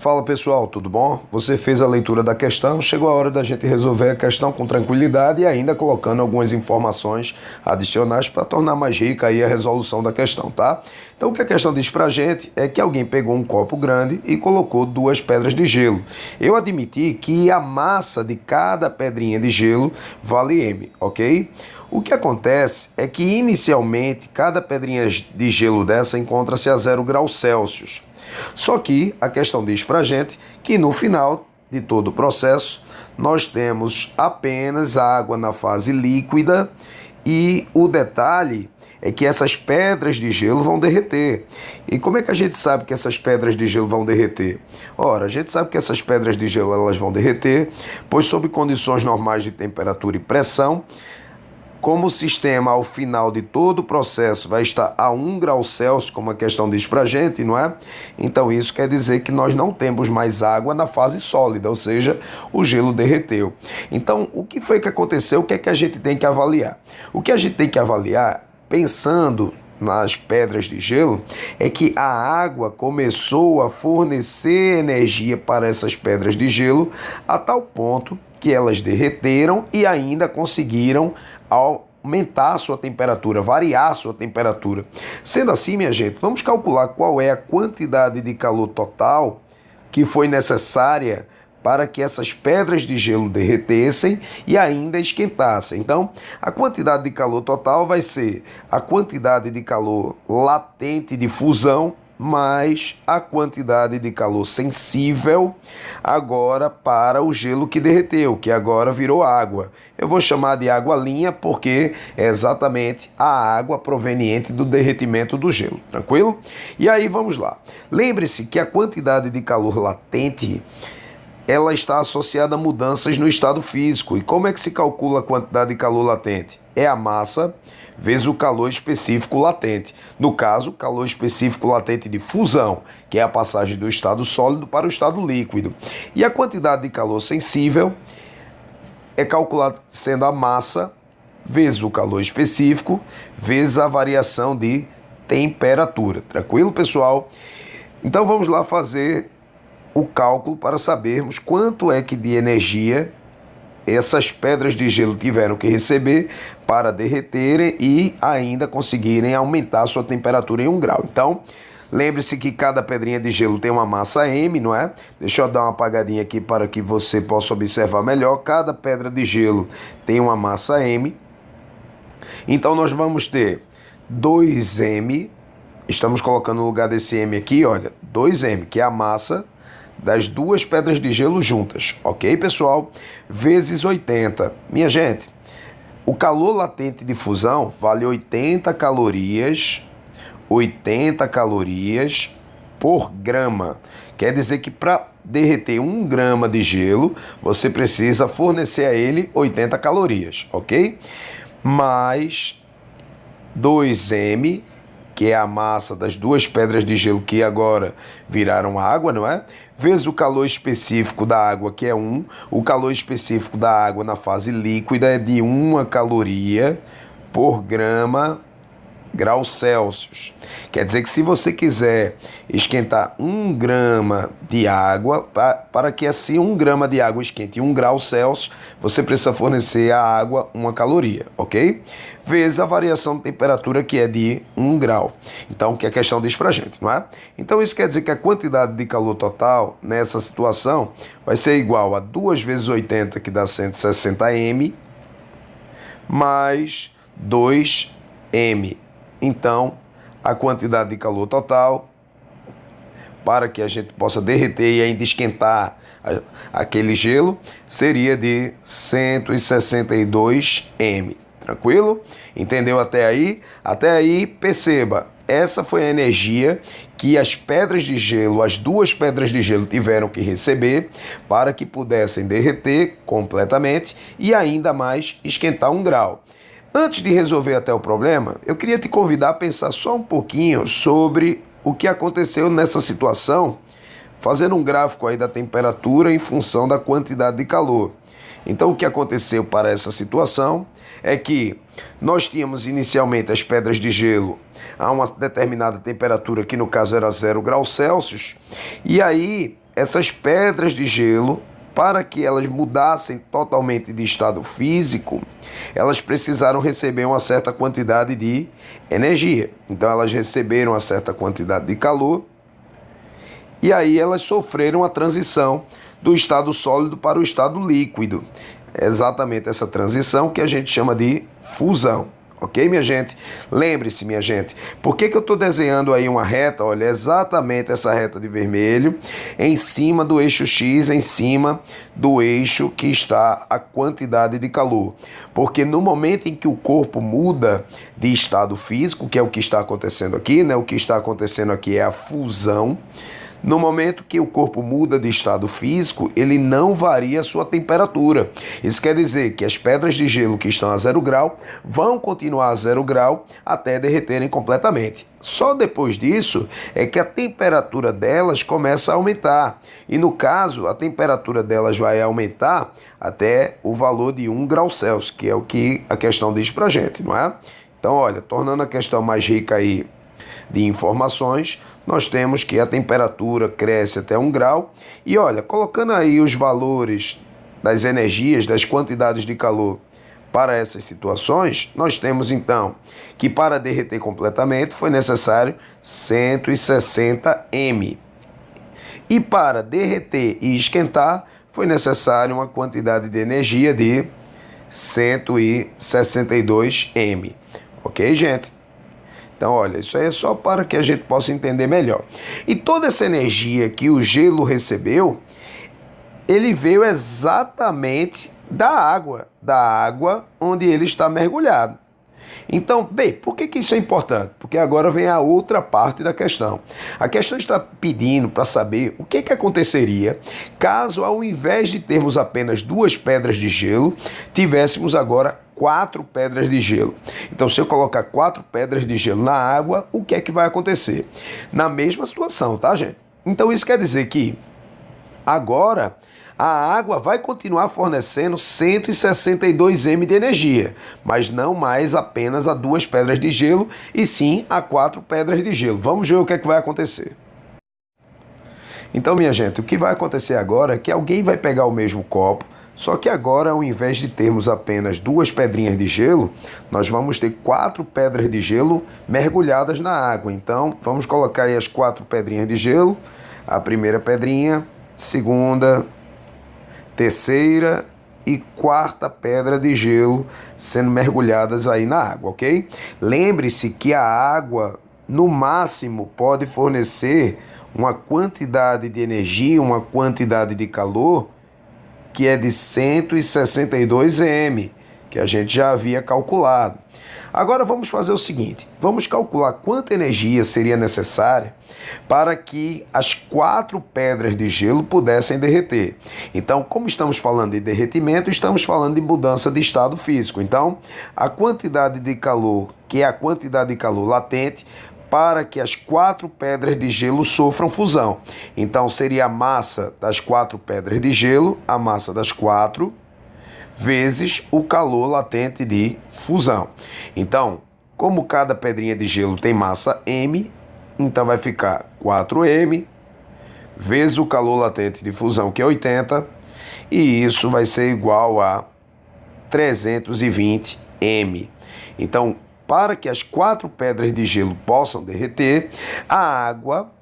Fala pessoal, tudo bom? Você fez a leitura da questão, chegou a hora da gente resolver a questão com tranquilidade e ainda colocando algumas informações adicionais para tornar mais rica aí a resolução da questão, tá? Então o que a questão diz pra gente é que alguém pegou um copo grande e colocou duas pedras de gelo. Eu admiti que a massa de cada pedrinha de gelo vale M, ok? O que acontece é que inicialmente cada pedrinha de gelo dessa encontra-se a 0 graus Celsius. Só que a questão diz pra gente que no final de todo o processo nós temos apenas água na fase líquida e o detalhe é que essas pedras de gelo vão derreter. E como é que a gente sabe que essas pedras de gelo vão derreter? Ora, a gente sabe que essas pedras de gelo elas vão derreter, pois sob condições normais de temperatura e pressão, como o sistema, ao final de todo o processo, vai estar a 1 grau Celsius, como a questão diz para a gente, não é? Então, isso quer dizer que nós não temos mais água na fase sólida, ou seja, o gelo derreteu. Então, o que foi que aconteceu? O que é que a gente tem que avaliar? O que a gente tem que avaliar, pensando nas pedras de gelo, é que a água começou a fornecer energia para essas pedras de gelo a tal ponto que elas derreteram e ainda conseguiram aumentar a sua temperatura, variar a sua temperatura. Sendo assim, minha gente, vamos calcular qual é a quantidade de calor total que foi necessária para que essas pedras de gelo derretessem e ainda esquentassem. Então, a quantidade de calor total vai ser a quantidade de calor latente de fusão mais a quantidade de calor sensível agora para o gelo que derreteu, que agora virou água. Eu vou chamar de água linha porque é exatamente a água proveniente do derretimento do gelo, tranquilo? E aí vamos lá. Lembre-se que a quantidade de calor latente ela está associada a mudanças no estado físico. E como é que se calcula a quantidade de calor latente? É a massa vezes o calor específico latente. No caso, o calor específico latente de fusão, que é a passagem do estado sólido para o estado líquido. E a quantidade de calor sensível é calculada sendo a massa vezes o calor específico vezes a variação de temperatura. Tranquilo, pessoal? Então vamos lá fazer o cálculo para sabermos quanto é que de energia essas pedras de gelo tiveram que receber para derreterem e ainda conseguirem aumentar a sua temperatura em 1 grau. Então, lembre-se que cada pedrinha de gelo tem uma massa M, não é? Deixa eu dar uma apagadinha aqui para que você possa observar melhor. Cada pedra de gelo tem uma massa M. Então, nós vamos ter 2M. Estamos colocando no lugar desse M aqui, olha, 2M, que é a massa das duas pedras de gelo juntas, ok, pessoal? Vezes 80. Minha gente, o calor latente de fusão vale 80 calorias por grama. Quer dizer que para derreter 1 grama de gelo, você precisa fornecer a ele 80 calorias, ok? Mais 2M, que é a massa das duas pedras de gelo que agora viraram água, não é? Vezes o calor específico da água, que é 1. O calor específico da água na fase líquida é de 1 caloria por grau Celsius. Quer dizer que se você quiser esquentar 1 grama de água, para que assim 1 grama de água esquente 1 grau Celsius, você precisa fornecer à água 1 caloria, ok? Vezes a variação de temperatura, que é de 1 grau. Então, o que a questão diz pra gente, não é? Então, isso quer dizer que a quantidade de calor total nessa situação vai ser igual a 2 vezes 80, que dá 160 M, mais 2M. Então, a quantidade de calor total, para que a gente possa derreter e ainda esquentar aquele gelo, seria de 162 M. Tranquilo? Entendeu até aí? Até aí, perceba, essa foi a energia que as pedras de gelo, as duas pedras de gelo tiveram que receber para que pudessem derreter completamente e ainda mais esquentar 1 grau. Antes de resolver até o problema, eu queria te convidar a pensar só um pouquinho sobre o que aconteceu nessa situação, fazendo um gráfico aí da temperatura em função da quantidade de calor. Então, o que aconteceu para essa situação é que nós tínhamos inicialmente as pedras de gelo a uma determinada temperatura, que no caso era 0 graus Celsius, e aí essas pedras de gelo, para que elas mudassem totalmente de estado físico, elas precisaram receber uma certa quantidade de energia. Então elas receberam uma certa quantidade de calor e aí elas sofreram a transição do estado sólido para o estado líquido. É exatamente essa transição que a gente chama de fusão. Ok, minha gente? Lembre-se, minha gente, por que eu estou desenhando aí uma reta? Olha, exatamente essa reta de vermelho, em cima do eixo X, em cima do eixo que está a quantidade de calor. Porque no momento em que o corpo muda de estado físico, que é o que está acontecendo aqui, né? O que está acontecendo aqui é a fusão. No momento que o corpo muda de estado físico, ele não varia a sua temperatura. Isso quer dizer que as pedras de gelo que estão a 0 grau vão continuar a 0 grau até derreterem completamente. Só depois disso é que a temperatura delas começa a aumentar. E no caso, a temperatura delas vai aumentar até o valor de 1 grau Celsius, que é o que a questão diz pra gente, não é? Então, olha, tornando a questão mais rica aí de informações, nós temos que a temperatura cresce até 1 grau e olha, colocando aí os valores das energias, das quantidades de calor para essas situações, nós temos então que para derreter completamente foi necessário 160 M. E para derreter e esquentar foi necessário uma quantidade de energia de 162 M. Ok, gente? Então, olha, isso aí é só para que a gente possa entender melhor. E toda essa energia que o gelo recebeu, ele veio exatamente da água onde ele está mergulhado. Então, bem, por que isso é importante? Porque agora vem a outra parte da questão. A questão está pedindo para saber o que aconteceria caso, ao invés de termos apenas 2 pedras de gelo, tivéssemos agora 4 pedras de gelo. Então, se eu colocar 4 pedras de gelo na água, o que é que vai acontecer? Na mesma situação, tá, gente? Então, isso quer dizer que agora a água vai continuar fornecendo 162 M de energia, mas não mais apenas a 2 pedras de gelo, e sim a 4 pedras de gelo. Vamos ver o que é que vai acontecer. Então, minha gente, o que vai acontecer agora é que alguém vai pegar o mesmo copo, só que agora, ao invés de termos apenas 2 pedrinhas de gelo, nós vamos ter 4 pedras de gelo mergulhadas na água. Então, vamos colocar aí as 4 pedrinhas de gelo, a primeira pedrinha, segunda, terceira e quarta pedra de gelo sendo mergulhadas aí na água, ok? Lembre-se que a água, no máximo, pode fornecer uma quantidade de energia, uma quantidade de calor que é de 162 M, que a gente já havia calculado. Agora vamos fazer o seguinte, vamos calcular quanta energia seria necessária para que as 4 pedras de gelo pudessem derreter. Então, como estamos falando de derretimento, estamos falando de mudança de estado físico. Então, a quantidade de calor, que é a quantidade de calor latente, para que as 4 pedras de gelo sofram fusão. Então, seria a massa das 4 pedras de gelo, a massa das 4, vezes o calor latente de fusão. Então, como cada pedrinha de gelo tem massa M, então vai ficar 4M vezes o calor latente de fusão, que é 80, e isso vai ser igual a 320 M. Então, para que as 4 pedras de gelo possam derreter, a água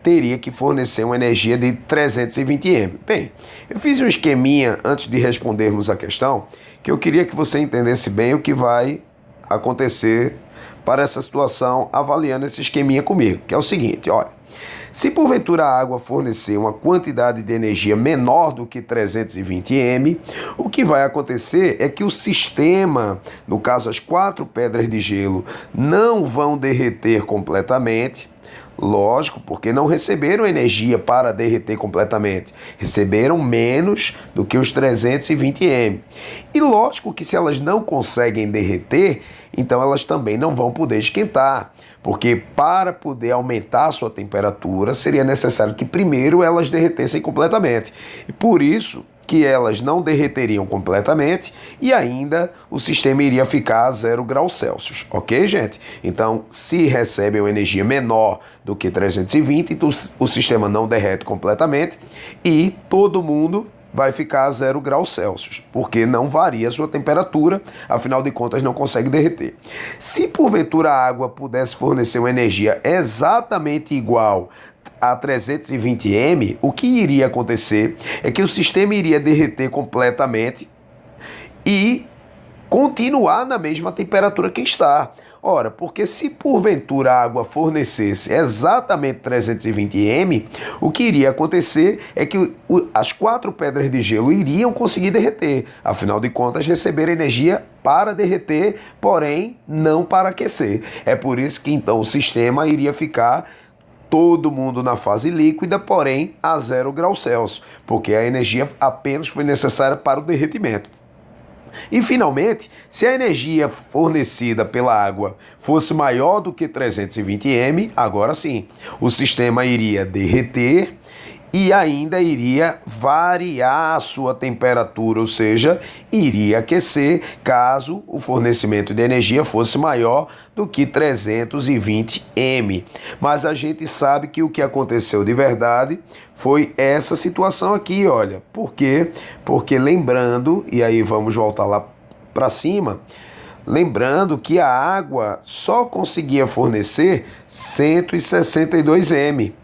teria que fornecer uma energia de 320 M. Bem, eu fiz um esqueminha antes de respondermos a questão, que eu queria que você entendesse bem o que vai acontecer para essa situação, avaliando esse esqueminha comigo, que é o seguinte, olha, se porventura a água fornecer uma quantidade de energia menor do que 320 M, o que vai acontecer é que o sistema, no caso as 4 pedras de gelo, não vão derreter completamente. Lógico, porque não receberam energia para derreter completamente. Receberam menos do que os 320 M. E lógico que se elas não conseguem derreter, então elas também não vão poder esquentar. Porque para poder aumentar a sua temperatura, seria necessário que primeiro elas derretessem completamente. E por isso que elas não derreteriam completamente e ainda o sistema iria ficar a 0 graus Celsius, ok, gente? Então, se recebe uma energia menor do que 320, então o sistema não derrete completamente e todo mundo vai ficar a 0 graus Celsius, porque não varia a sua temperatura, afinal de contas não consegue derreter. Se porventura a água pudesse fornecer uma energia exatamente igual a 320 m, o que iria acontecer é que o sistema iria derreter completamente e continuar na mesma temperatura que está. Ora, porque se porventura a água fornecesse exatamente 320 m, o que iria acontecer é que as 4 pedras de gelo iriam conseguir derreter. Afinal de contas, receber energia para derreter, porém não para aquecer. É por isso que então o sistema iria ficar todo mundo na fase líquida, porém a 0 graus Celsius, porque a energia apenas foi necessária para o derretimento. E finalmente, se a energia fornecida pela água fosse maior do que 320 m, agora sim, o sistema iria derreter e ainda iria variar a sua temperatura, ou seja, iria aquecer caso o fornecimento de energia fosse maior do que 320 m. Mas a gente sabe que o que aconteceu de verdade foi essa situação aqui, olha. Por quê? Porque lembrando, e aí vamos voltar lá para cima, lembrando que a água só conseguia fornecer 162 m.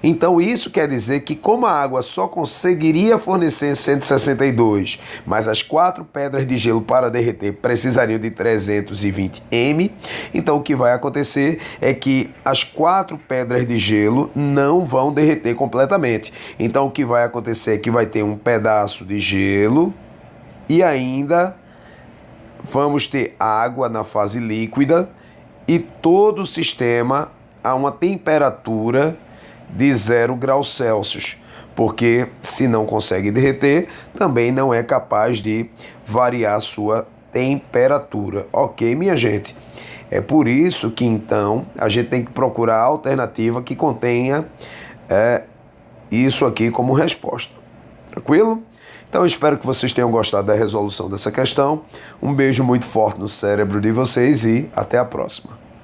Então isso quer dizer que como a água só conseguiria fornecer 162, mas as 4 pedras de gelo para derreter precisariam de 320 m, então o que vai acontecer é que as 4 pedras de gelo não vão derreter completamente. Então o que vai acontecer é que vai ter um pedaço de gelo e ainda vamos ter água na fase líquida e todo o sistema a uma temperatura de 0 graus Celsius, porque se não consegue derreter, também não é capaz de variar a sua temperatura, ok, minha gente? É por isso que então a gente tem que procurar a alternativa que contenha isso aqui como resposta, tranquilo? Então eu espero que vocês tenham gostado da resolução dessa questão, um beijo muito forte no cérebro de vocês e até a próxima.